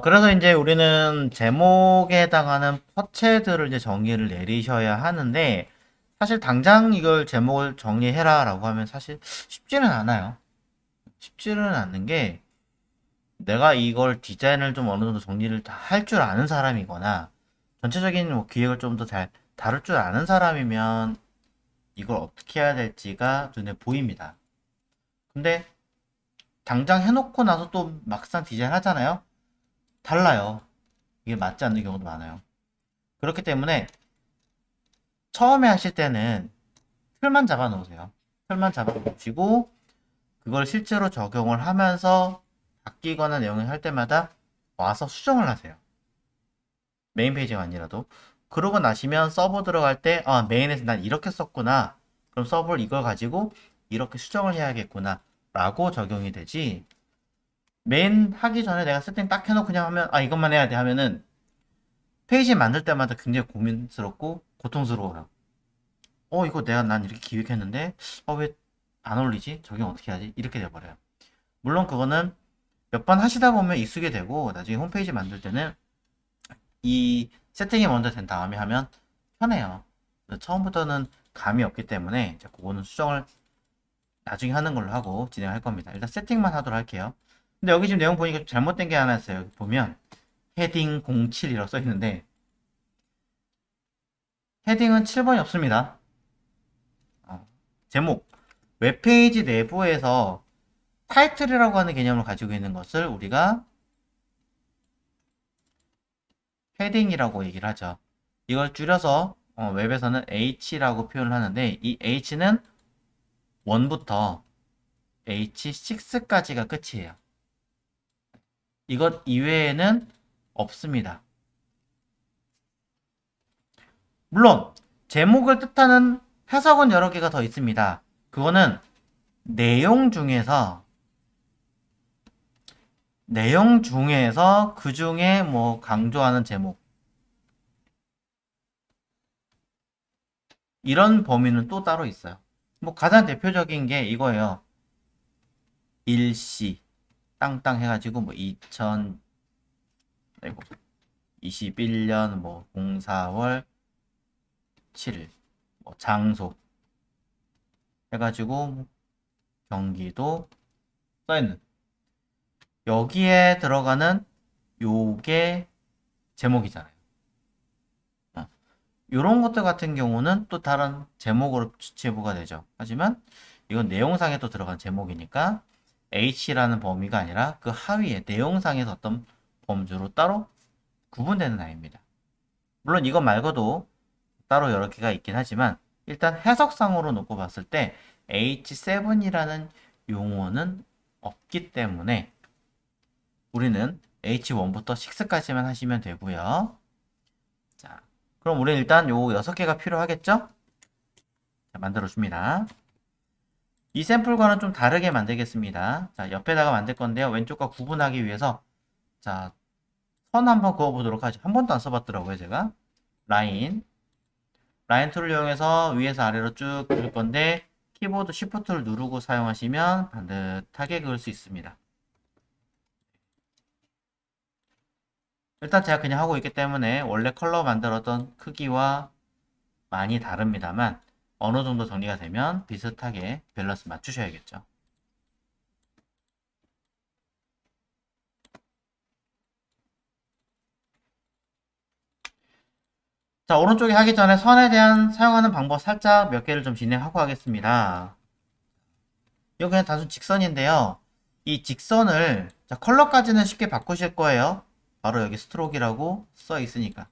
그래서 이제 우리는 제목에 해당하는 퍼체들을 이제 정의를 내리셔야 하는데, 사실 당장 이걸 제목을 정리해라 라고 하면 사실 쉽지는 않아요. 쉽지는 않는 게, 내가 이걸 디자인을 좀 어느 정도 정리를 다 할 줄 아는 사람이거나, 전체적인 뭐 기획을 좀 더 잘 다룰 줄 아는 사람이면 이걸 어떻게 해야 될지가 눈에 보입니다. 근데 당장 해놓고 나서 또 막상 디자인 하잖아요? 달라요. 이게 맞지 않는 경우도 많아요. 그렇기 때문에 처음에 하실 때는 틀만 잡아 놓으세요. 틀만 잡아 놓으시고 그걸 실제로 적용을 하면서 바뀌거나 내용을 할 때마다 와서 수정을 하세요. 메인 페이지가 아니라도. 그러고 나시면 서버 들어갈 때 메인에서 난 이렇게 썼구나. 그럼 서버를 이걸 가지고 이렇게 수정을 해야겠구나 라고 적용이 되지. 메인 하기 전에 내가 세팅 딱 해놓고 그냥 하면 이것만 해야 돼 하면은 페이지 만들 때마다 굉장히 고민스럽고 고통스러워요. 이거 난 이렇게 기획했는데, 왜 안 어울리지? 적용 어떻게 하지? 이렇게 돼버려요. 물론 그거는 몇 번 하시다 보면 익숙이 되고, 나중에 홈페이지 만들 때는 이 세팅이 먼저 된 다음에 하면 편해요. 처음부터는 감이 없기 때문에, 이제 그거는 수정을 나중에 하는 걸로 하고 진행할 겁니다. 일단 세팅만 하도록 할게요. 근데 여기 지금 내용 보니까 좀 잘못된 게 하나 있어요. 여기 보면, 헤딩 07이라고 써 있는데, 헤딩은 7번이 없습니다. 제목. 웹페이지 내부에서 타이틀이라고 하는 개념을 가지고 있는 것을 우리가 헤딩이라고 얘기를 하죠. 이걸 줄여서 웹에서는 H라고 표현을 하는데 이 H는 1부터 H6까지가 끝이에요. 이것 이외에는 없습니다. 물론 제목을 뜻하는 해석은 여러 개가 더 있습니다. 그거는 내용 중에서 그 중에 뭐 강조하는 제목 이런 범위는 또 따로 있어요. 뭐 가장 대표적인 게 이거예요. 일시 땅땅 해가지고 뭐 2021년 뭐 04월 7일 뭐 장소 해가지고 뭐 경기도 써있는 여기에 들어가는 요게 제목이잖아요. 이런 것들 같은 경우는 또 다른 제목으로 주체부가 되죠. 하지만 이건 내용상에 또 들어간 제목이니까 H라는 범위가 아니라 그 하위에 내용상에서 어떤 범주로 따로 구분되는 아이입니다. 물론 이것 말고도 따로 여러 개가 있긴 하지만 일단 해석상으로 놓고 봤을 때 H7이라는 용어는 없기 때문에 우리는 H1부터 6까지만 하시면 되고요. 자, 그럼 우리는 일단 요 6개가 필요하겠죠? 자, 만들어줍니다. 이 샘플과는 좀 다르게 만들겠습니다. 자, 옆에다가 만들 건데요. 왼쪽과 구분하기 위해서 자, 선 한번 그어보도록 하죠. 한 번도 안 써봤더라고요, 제가. 라인. 라인 툴을 이용해서 위에서 아래로 쭉 그릴 건데 키보드 Shift를 누르고 사용하시면 반듯하게 그을 수 있습니다. 일단 제가 그냥 하고 있기 때문에 원래 컬러 만들었던 크기와 많이 다릅니다만 어느 정도 정리가 되면 비슷하게 밸런스 맞추셔야겠죠. 자, 오른쪽에 하기 전에 선에 대한 사용하는 방법 살짝 몇 개를 좀 진행하고 하겠습니다. 이거 그냥 단순 직선인데요. 이 직선을 자, 컬러까지는 쉽게 바꾸실 거예요. 바로 여기 스트로크라고 써 있으니까.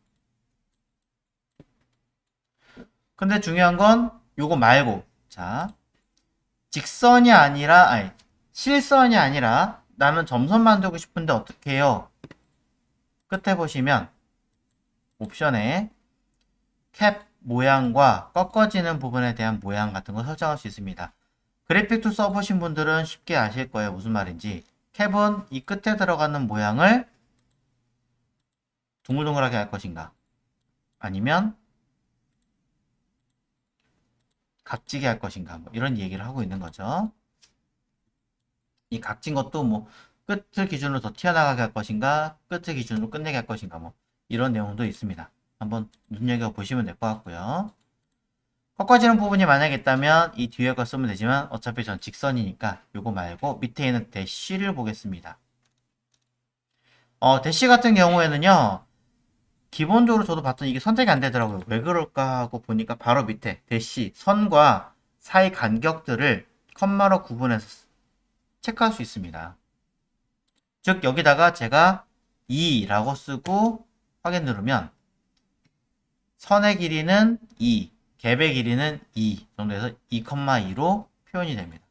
근데 중요한 건 요거 말고 자, 직선이 아니라 실선이 아니라 나는 점선 만들고 싶은데 어떻게 해요? 끝에 보시면 옵션에 캡 모양과 꺾어지는 부분에 대한 모양 같은 거 설정할 수 있습니다. 그래픽 툴 써보신 분들은 쉽게 아실 거예요. 무슨 말인지. 캡은 이 끝에 들어가는 모양을 둥글둥글하게 할 것인가? 아니면 각지게 할 것인가? 뭐 이런 얘기를 하고 있는 거죠. 이 각진 것도 뭐 끝을 기준으로 더 튀어나가게 할 것인가, 끝을 기준으로 끝내게 할 것인가, 뭐 이런 내용도 있습니다. 한번 눈여겨보시면 될 것 같고요. 꺾어지는 부분이 만약에 있다면 이 뒤에 거 쓰면 되지만 어차피 전 직선이니까 요거 말고 밑에 있는 대시를 보겠습니다. 대시 같은 경우에는요, 기본적으로 저도 봤더니 이게 선택이 안 되더라고요. 왜 그럴까 하고 보니까 바로 밑에 대시, 선과 사이 간격들을 컴마로 구분해서 체크할 수 있습니다. 즉 여기다가 제가 2라고 쓰고 확인 누르면 선의 길이는 2, 갭의 길이는 2 정도에서 2,2로 표현이 됩니다.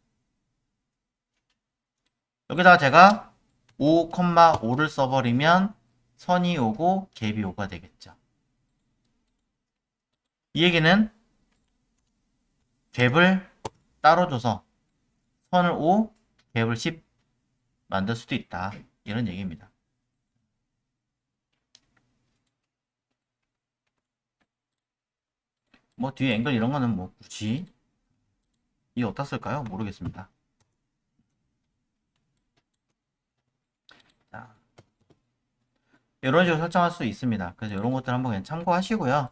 여기다가 제가 5,5를 써버리면 선이 오고 갭이 5가 되겠죠. 이 얘기는 갭을 따로 줘서 선을 5, 갭을 10 만들 수도 있다. 이런 얘기입니다. 뭐 뒤에 앵글 이런 거는 뭐 굳이 이 어디다 쓸까요? 모르겠습니다. 자, 이런 식으로 설정할 수 있습니다. 그래서 이런 것들 한번 그냥 참고하시고요.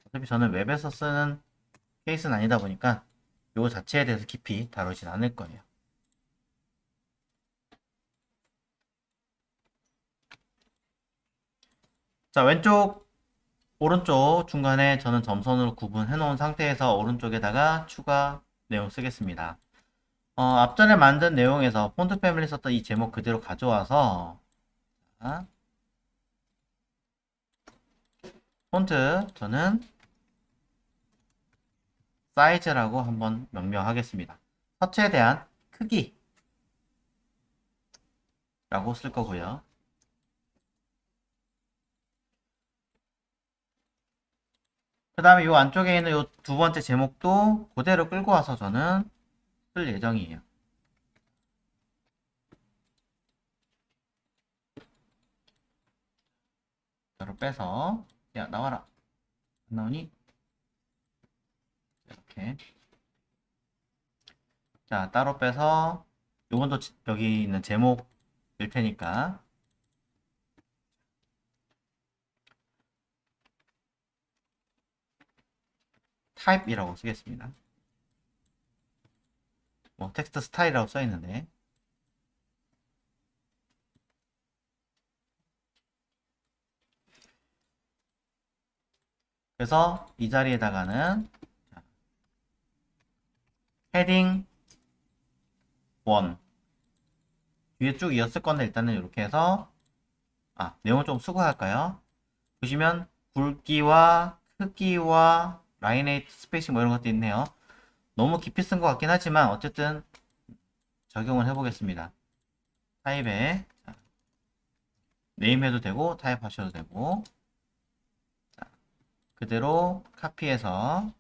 어차피 저는 웹에서 쓰는 케이스는 아니다 보니까 이거 자체에 대해서 깊이 다루진 않을 거예요. 자, 왼쪽, 오른쪽 중간에 저는 점선으로 구분해 놓은 상태에서 오른쪽에다가 추가 내용 쓰겠습니다. 앞전에 만든 내용에서 폰트 패밀리 썼던 이 제목 그대로 가져와서 폰트 저는 사이즈라고 한번 명명하겠습니다. 서체에 대한 크기라고 쓸 거고요. 그 다음에 이 안쪽에 있는 이 두 번째 제목도 그대로 끌고 와서 저는 쓸 예정이에요. 이걸 빼서 야 나와라 안 나오니? 이렇게 자 따로 빼서 요건 또 여기 있는 제목일 테니까 타입이라고 쓰겠습니다. 뭐 텍스트 스타일이라고 써 있는데 그래서 이 자리에다가는 헤딩 1 뒤에 쭉 이었을 건데 일단은 이렇게 해서 내용을 좀 수고할까요? 보시면 굵기와 크기와 라인에이트 스페이싱 뭐 이런 것도 있네요. 너무 깊이 쓴 것 같긴 하지만 어쨌든 적용을 해보겠습니다. 타입에 네임 해도 되고 타입 하셔도 되고 그대로 카피해서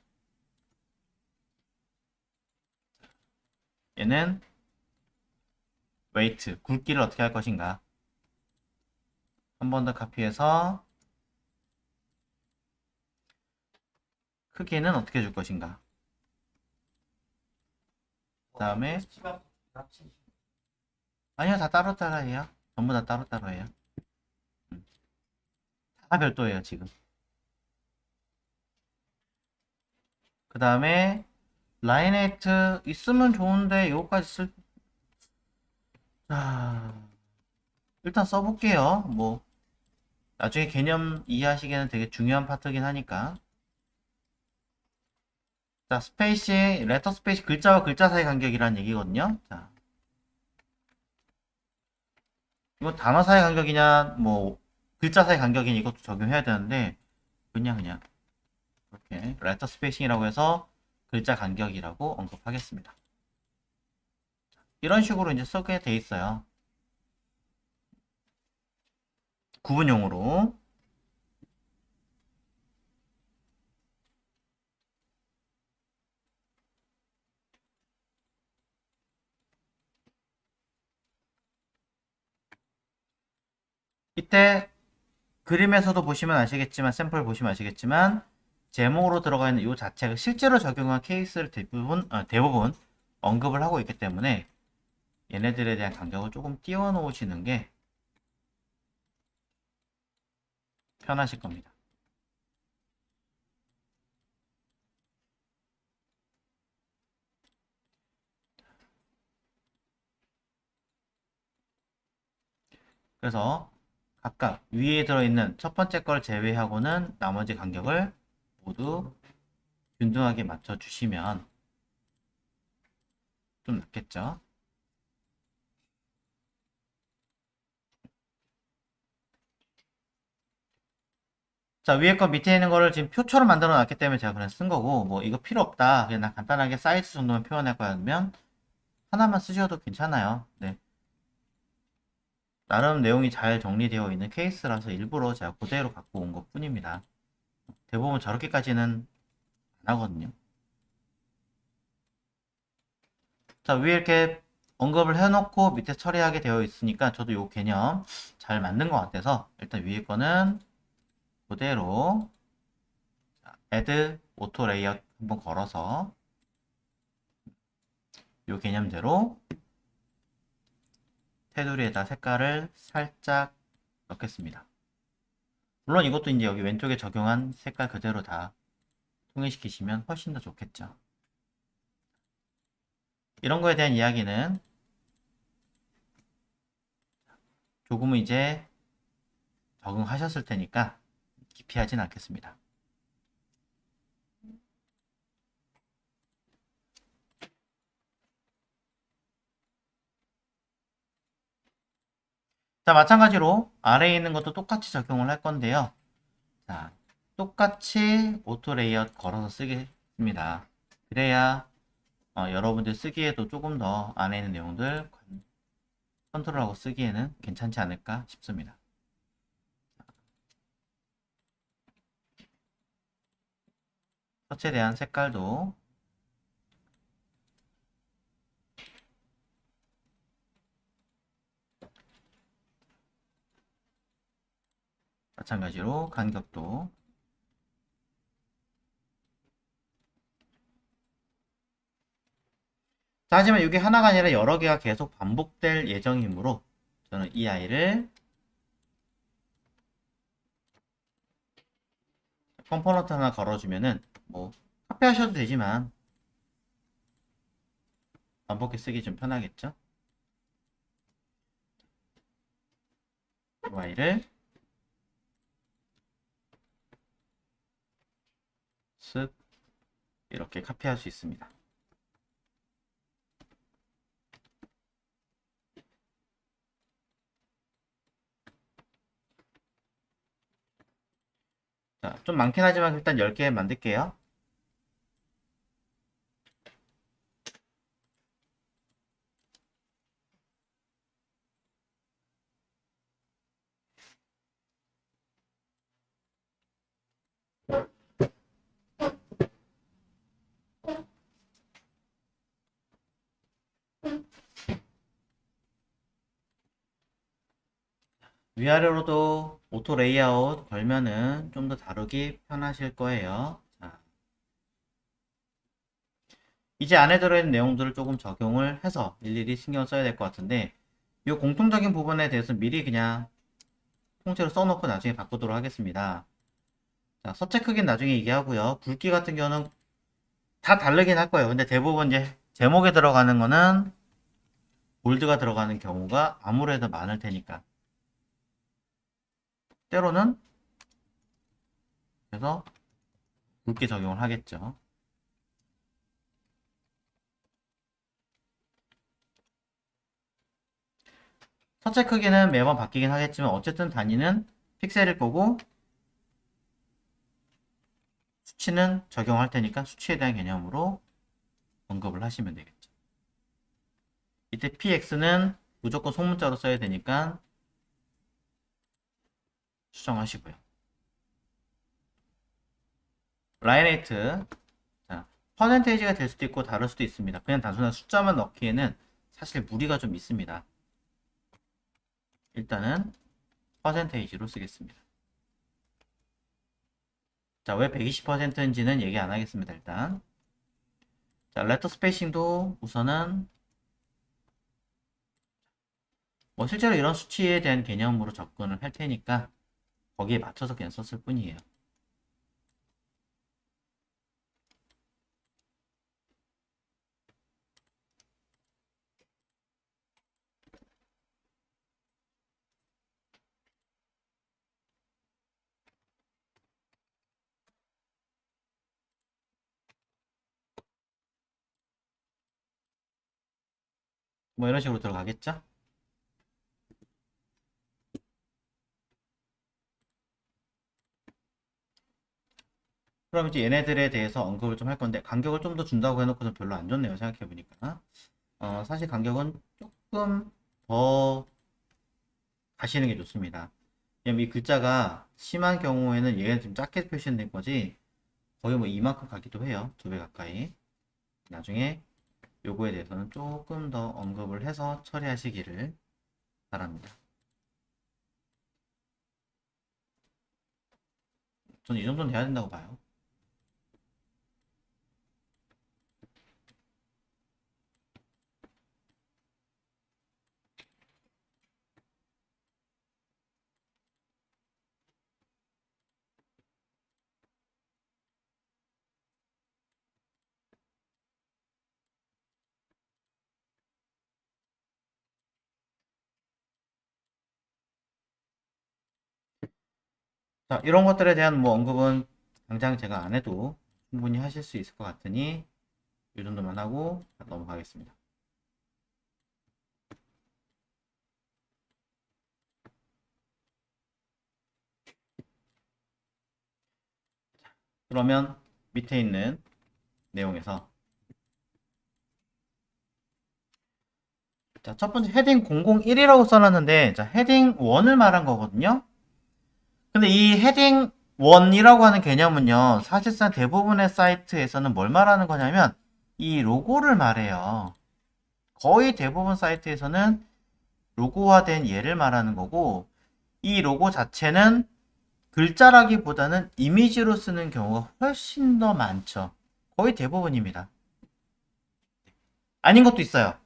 얘는 웨이트 굵기를 어떻게 할 것인가 한 번 더 카피해서 크기는 어떻게 줄 것인가 그 다음에 아니요 다 따로따로 해요. 전부 다 따로따로 해요. 다 별도예요 지금. 그 다음에 라인에이트 있으면 좋은데 이거까지 자, 일단 써볼게요. 뭐 나중에 개념 이해하시기에는 되게 중요한 파트긴 하니까. 자, 스페이시, 레터 스페이시 글자와 글자 사이 간격이라는 얘기거든요. 자, 이거 단어 사이 간격이냐, 뭐 글자 사이 간격이냐 이것도 적용해야 되는데 그냥 이렇게 레터 스페이싱이라고 해서 글자 간격이라고 언급하겠습니다. 이런 식으로 이제 쓰게 돼 있어요. 구분용으로. 이때 그림에서도 보시면 아시겠지만 샘플 보시면 아시겠지만 제목으로 들어가 있는 이 자체가 실제로 적용한 케이스를 대부분 언급을 하고 있기 때문에 얘네들에 대한 간격을 조금 띄워 놓으시는 게 편하실 겁니다. 그래서 각각 위에 들어있는 첫 번째 걸 제외하고는 나머지 간격을 모두 균등하게 맞춰주시면 좀 낫겠죠. 자, 위에 거 밑에 있는 거를 지금 표처럼 만들어 놨기 때문에 제가 그냥 쓴 거고, 뭐 이거 필요 없다, 그냥 나 간단하게 사이즈 정도만 표현할 거면 하나만 쓰셔도 괜찮아요. 네. 나름 내용이 잘 정리되어 있는 케이스라서 일부러 제가 그대로 갖고 온 것 뿐입니다. 대부분 저렇게까지는 안 하거든요. 자, 위에 이렇게 언급을 해놓고 밑에 처리하게 되어 있으니까 저도 이 개념 잘 만든 것 같아서 일단 위에 거는 그대로 add auto layout 한번 걸어서 이 개념대로 테두리에다 색깔을 살짝 넣겠습니다. 물론 이것도 이제 여기 왼쪽에 적용한 색깔 그대로 다 통일시키시면 훨씬 더 좋겠죠. 이런 거에 대한 이야기는 조금은 이제 적응하셨을 테니까 깊이 하진 않겠습니다. 자, 마찬가지로 아래에 있는 것도 똑같이 적용을 할 건데요. 자, 똑같이 오토 레이아웃 걸어서 쓰겠습니다. 그래야 여러분들 쓰기에도 조금 더 안에 있는 내용들 컨트롤하고 쓰기에는 괜찮지 않을까 싶습니다. 터치에 대한 색깔도 마찬가지로 간격도 자, 하지만 이게 하나가 아니라 여러 개가 계속 반복될 예정이므로 저는 이 아이를 컴포넌트 하나 걸어주면은 뭐 카피하셔도 되지만 반복해 쓰기 좀 편하겠죠? 이 아이를 쓱 이렇게 카피할 수 있습니다. 자, 좀 많긴 하지만 일단 10개 만들게요. 위아래로도 오토 레이아웃 걸면은 좀 더 다루기 편하실 거예요. 자, 이제 안에 들어있는 내용들을 조금 적용을 해서 일일이 신경 써야 될 것 같은데 이 공통적인 부분에 대해서 미리 그냥 통째로 써놓고 나중에 바꾸도록 하겠습니다. 자, 서체 크기는 나중에 얘기하고요. 굵기 같은 경우는 다 다르긴 할 거예요. 근데 대부분 이제 제목에 들어가는 거는 볼드가 들어가는 경우가 아무래도 많을 테니까 때로는 그래서 굵게 적용을 하겠죠. 서체 크기는 매번 바뀌긴 하겠지만 어쨌든 단위는 픽셀일 거고 수치는 적용할 테니까 수치에 대한 개념으로 언급을 하시면 되겠죠. 이때 px는 무조건 소문자로 써야 되니까 수정하시고요. 라인웨이트 자, 퍼센테이지가 될 수도 있고 다를 수도 있습니다. 그냥 단순한 숫자만 넣기에는 사실 무리가 좀 있습니다. 일단은 퍼센테이지로 쓰겠습니다. 자, 왜 120%인지는 얘기 안 하겠습니다. 일단 자, 레터 스페이싱도 우선은 뭐 실제로 이런 수치에 대한 개념으로 접근을 할 테니까 거기에 맞춰서 그냥 썼을 뿐이에요. 뭐 이런 식으로 들어가겠죠? 그럼 이제 얘네들에 대해서 언급을 좀 할 건데 간격을 좀 더 준다고 해놓고서 별로 안 좋네요. 생각해보니까. 사실 간격은 조금 더 가시는 게 좋습니다. 왜냐면 이 글자가 심한 경우에는 얘가 좀 작게 표시된 거지 거의 뭐 이만큼 가기도 해요. 2배 가까이. 나중에 요거에 대해서는 조금 더 언급을 해서 처리하시기를 바랍니다. 저는 이 정도는 돼야 된다고 봐요. 자, 이런 것들에 대한 뭐 언급은 당장 제가 안 해도 충분히 하실 수 있을 것 같으니 이 정도만 하고 넘어가겠습니다. 그러면 밑에 있는 내용에서 자, 첫 번째 헤딩 001이라고 써놨는데 자, 헤딩 1을 말한 거거든요. 근데 이 헤딩 1이라고 하는 개념은요. 사실상 대부분의 사이트에서는 뭘 말하는 거냐면 이 로고를 말해요. 거의 대부분 사이트에서는 로고화된 얘를 말하는 거고 이 로고 자체는 글자라기보다는 이미지로 쓰는 경우가 훨씬 더 많죠. 거의 대부분입니다. 아닌 것도 있어요.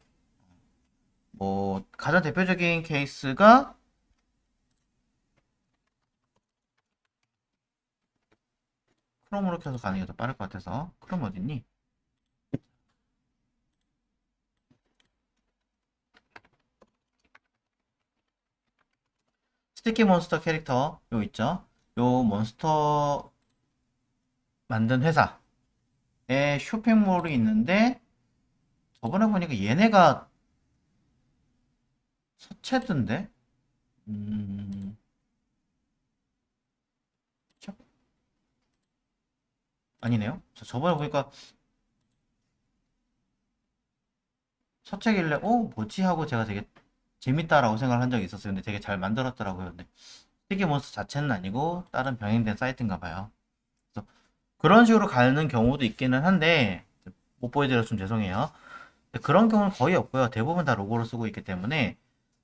뭐 가장 대표적인 케이스가 크롬으로 켜서 가는 게 더 빠를 것 같아서 크롬 어딨니? 스티키 몬스터 캐릭터 요 있죠? 요 몬스터 만든 회사에 쇼핑몰이 있는데 저번에 보니까 얘네가 서체던데? 음... 저- 아니네요. 저번에 보니까 서체길래 뭐지? 하고 제가 되게 재밌다라고 생각을 한 적이 있었어요. 근데 되게 잘 만들었더라고요. 근데 스티키 몬스터 자체는 아니고 다른 병행된 사이트인가 봐요. 그래서 그런 식으로 가는 경우도 있기는 한데 못 보여드려서 좀 죄송해요. 그런 경우는 거의 없고요. 대부분 다 로고로 쓰고 있기 때문에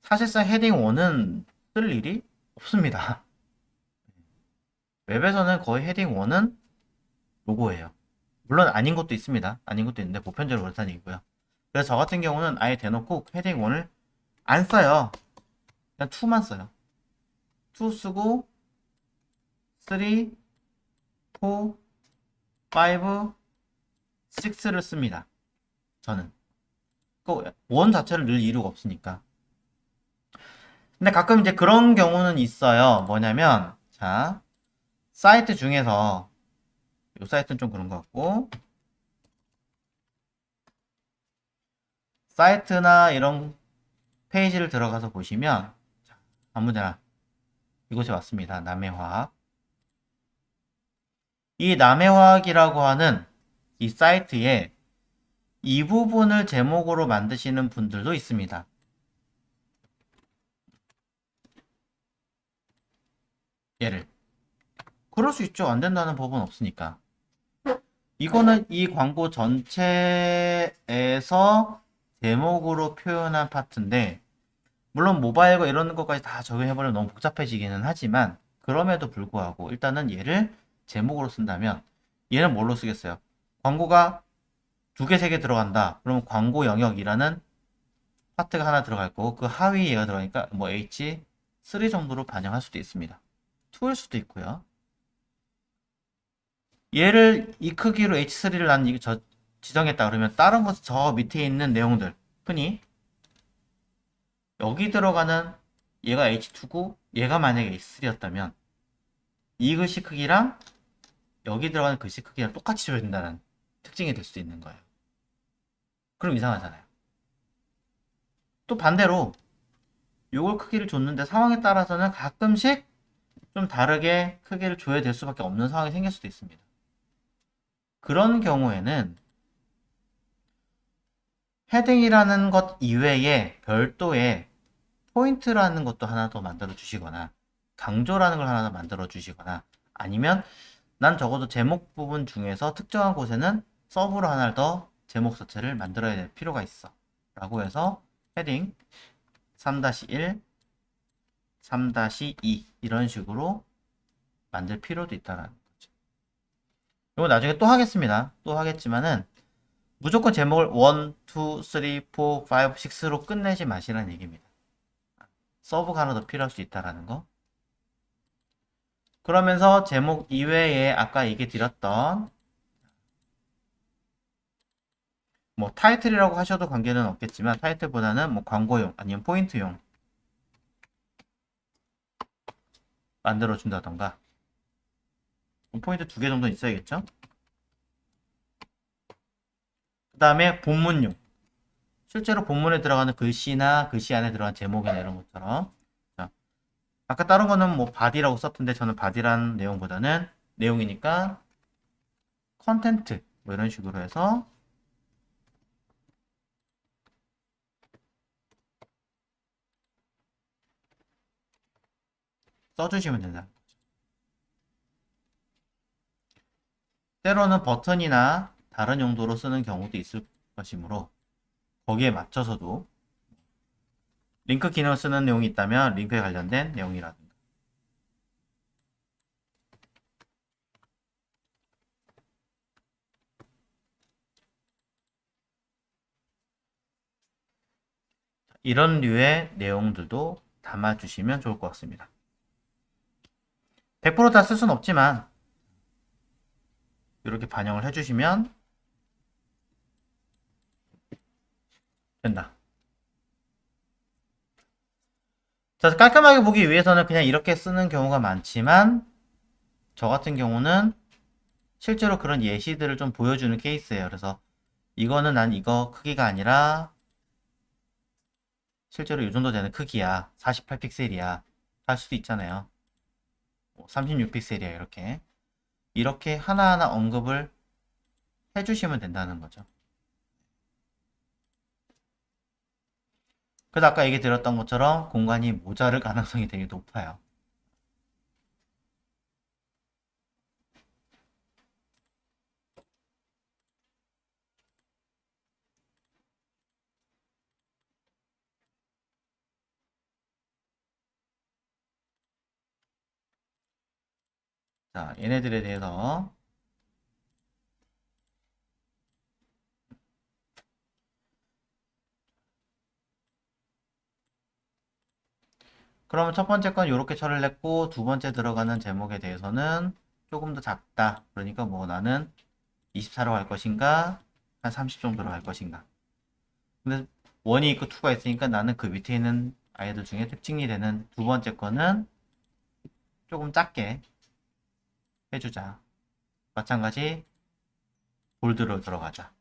사실상 헤딩 1은 쓸 일이 없습니다. 웹에서는 거의 헤딩 1은 로고예요. 물론 아닌 것도 있습니다. 아닌 것도 있는데 보편적으로 그렇다는 얘기고요. 그래서 저 같은 경우는 아예 대놓고 헤딩 1을 안 써요. 그냥 2만 써요. 2 쓰고 3, 4, 5, 6를 씁니다. 저는. 그 원 자체를 늘 이유가 없으니까. 근데 가끔 이제 그런 경우는 있어요. 뭐냐면, 자, 사이트 중에서, 이 사이트는 좀 그런 것 같고, 사이트나 이런 페이지를 들어가서 보시면, 자, 아무데나 이곳에 왔습니다. 남해화학. 이 남해화학이라고 하는 이 사이트에 이 부분을 제목으로 만드시는 분들도 있습니다. 얘를. 그럴 수 있죠. 안 된다는 법은 없으니까. 이거는 이 광고 전체에서 제목으로 표현한 파트인데, 물론 모바일과 이런 것까지 다 적용해버리면 너무 복잡해지기는 하지만, 그럼에도 불구하고 일단은 얘를 제목으로 쓴다면, 얘는 뭘로 쓰겠어요? 광고가 두 개, 세 개 들어간다. 그러면 광고 영역이라는 파트가 하나 들어갈 거고 그 하위 얘가 들어가니까 뭐 H3 정도로 반영할 수도 있습니다. 2일 수도 있고요. 얘를 이 크기로 H3를 난 이거 지정했다 그러면 다른 것은 저 밑에 있는 내용들 흔히 여기 들어가는 얘가 H2고 얘가 만약에 H3였다면 이 글씨 크기랑 여기 들어가는 글씨 크기랑 똑같이 줘야 된다는 특징이 될 수 있는 거예요. 그럼 이상하잖아요. 또 반대로 요걸 크기를 줬는데 상황에 따라서는 가끔씩 좀 다르게 크기를 줘야 될 수밖에 없는 상황이 생길 수도 있습니다. 그런 경우에는 헤딩이라는 것 이외에 별도의 포인트라는 것도 하나 더 만들어 주시거나 강조라는 걸 하나 더 만들어 주시거나 아니면 난 적어도 제목 부분 중에서 특정한 곳에는 서브로 하나 더 제목 자체를 만들어야 될 필요가 있어 라고 해서 헤딩 3-1, 3-2 이런 식으로 만들 필요도 있다는 거죠. 이거 나중에 또 하겠습니다. 또 하겠지만은 무조건 제목을 1, 2, 3, 4, 5, 6로 끝내지 마시라는 얘기입니다. 서브가 하나 더 필요할 수 있다는 거. 그러면서 제목 이외에 아까 얘기 드렸던 뭐 타이틀이라고 하셔도 관계는 없겠지만 타이틀보다는 뭐 광고용 아니면 포인트용 만들어 준다던가 포인트 2개 정도 있어야겠죠? 그 다음에 본문용 실제로 본문에 들어가는 글씨나 글씨 안에 들어간 제목이나 이런 것처럼 자, 아까 다른 거는 뭐 바디라고 썼던데 저는 바디라는 내용보다는 내용이니까 컨텐트 뭐 이런 식으로 해서 써주시면 된다. 때로는 버튼이나 다른 용도로 쓰는 경우도 있을 것이므로 거기에 맞춰서도 링크 기능을 쓰는 내용이 있다면 링크에 관련된 내용이라든가 이런 류의 내용들도 담아주시면 좋을 것 같습니다. 100%다 쓸 수는 없지만 이렇게 반영을 해주시면 된다. 자, 깔끔하게 보기 위해서는 그냥 이렇게 쓰는 경우가 많지만 저 같은 경우는 실제로 그런 예시들을 좀 보여주는 케이스예요. 그래서 이거는 난 이거 크기가 아니라 실제로 이 정도 되는 크기야. 48픽셀이야. 할 수도 있잖아요. 36픽셀이야. 이렇게. 이렇게 하나하나 언급을 해주시면 된다는 거죠. 그래서 아까 얘기 드렸던 것처럼 공간이 모자랄 가능성이 되게 높아요. 자, 얘네들에 대해서 그러면 첫 번째 건 이렇게 처리를 했고 두 번째 들어가는 제목에 대해서는 조금 더 작다. 그러니까 뭐 나는 24로 갈 것인가 한 30 정도로 갈 것인가. 근데 원이 있고 투가 있으니까 나는 그 밑에 있는 아이들 중에 특징이 되는 두 번째 거는 조금 작게 해주자. 마찬가지 볼드로 들어가자.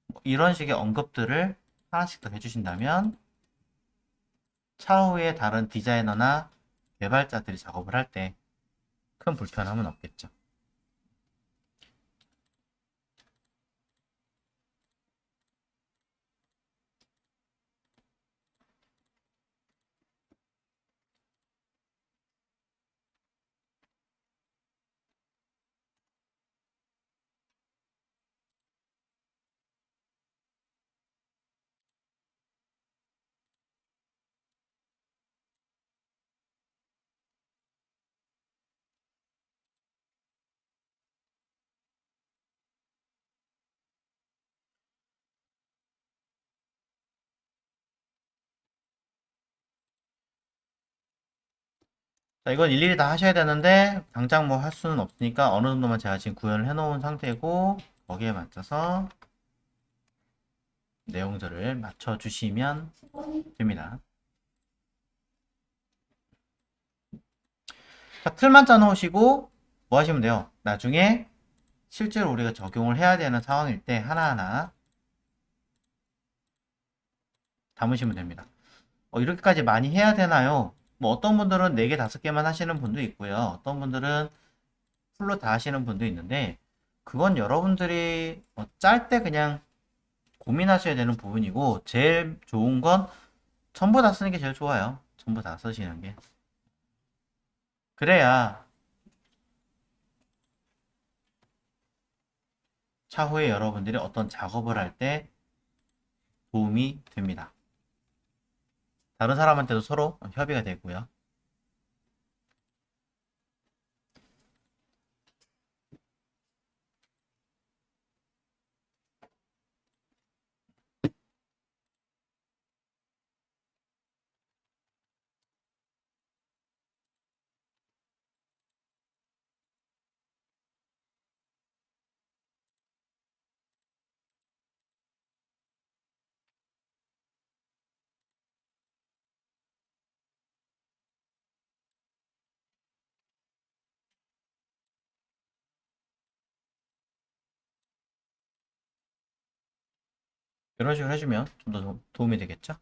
뭐 이런 식의 언급들을 하나씩 더 해주신다면 차후에 다른 디자이너나 개발자들이 작업을 할 때 큰 불편함은 없겠죠. 자, 이건 일일이 다 하셔야 되는데 당장 뭐 할 수는 없으니까 어느 정도만 제가 지금 구현을 해 놓은 상태고 거기에 맞춰서 내용들을 맞춰 주시면 됩니다. 자, 틀만 짜 놓으시고 뭐 하시면 돼요? 나중에 실제로 우리가 적용을 해야 되는 상황일 때 하나하나 담으시면 됩니다. 이렇게까지 많이 해야 되나요? 뭐 어떤 분들은 4개, 5개만 하시는 분도 있고요. 어떤 분들은 풀로 다 하시는 분도 있는데 그건 여러분들이 짤 때 그냥 고민하셔야 되는 부분이고 제일 좋은 건 전부 다 쓰는 게 제일 좋아요. 전부 다 쓰시는 게. 그래야 차후에 여러분들이 어떤 작업을 할 때 도움이 됩니다. 다른 사람한테도 서로 협의가 되고요. 이런 식으로 해주면 좀 더 도움이 되겠죠?